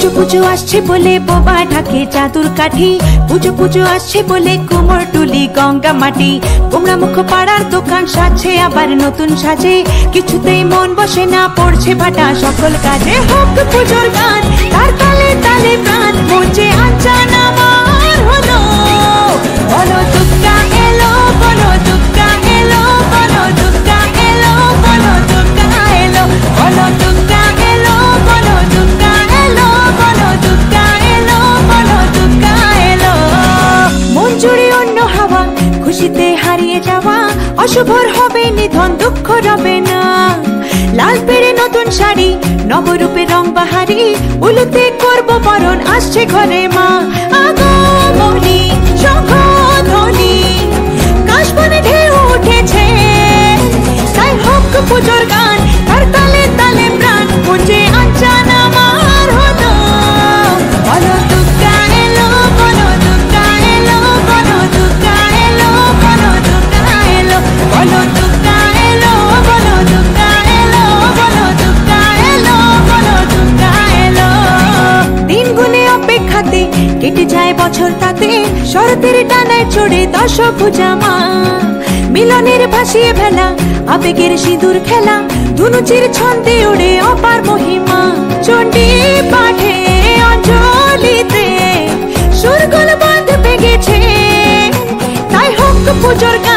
পুজো পুজো আসছে বলে বোবা ঢাকে চাদুর কাঠি, পুজো পুজো আসছে বলে কুমোর টুলি গঙ্গা মাটি। কুমড়া মুখ পাড়ার দোকান সাজছে আবার নতুন সাজে, কিছুতেই মন বসে না পড়ছে ভাটা সকল কাজে। হোক পুজোর গান তার তালে তালে প্রাণ, মঞ্চে আচান আমার হলো। বলো দুর্গা এলো, বলো দুর্গা এলো, বলো দুর্গা এলো, বলো দুর্গা এলো, বলো দুর্গা এলো, বলো দুর্গা এলো, বলো দুর্গা এলো, বলো দুর্গা এলো। মন জুড়ে অন্য হাওয়া, খুশিতে হারিয়ে যাওয়া, অশুভর হবে নিধন, দুঃখ রবে না। লাল পেড়ে নতুন শাড়ি, নবরূপে রং বাহারি, উলুতে করব বরণ, আসছে ঘরে মা। আগমনী শঙ্খধ্বনি, কাশবনে ঢেউ উঠেছে, তাই হোক পুজোর গান তার তালে তালে প্রাণ, মঞ্চে আচান আমার হলো। বলো দুর্গা এলো, বলো দুর্গা এলো, বলো দুর্গা এলো, বলো দুর্গা এলো, বলো দুর্গা এলো, বলো দুর্গা এলো, বলো দুর্গা এলো, বলো দুর্গা এলো। দিন গুনে অপেক্ষাতে কেটে যায় বছর তাতে, শরতের ডানায় চড়ে দশভুজা মা। মিলনের ভাসিয়ে ভেলা, আবেগের সিঁদুর খেলা, ধুনুচির ছন্দে ওড়ে অপার মহিমা। চণ্ডী পাঠে অঞ্জলিতে সুরগুল বাঁধ পেগেছে, তাই হোক পুজোর গান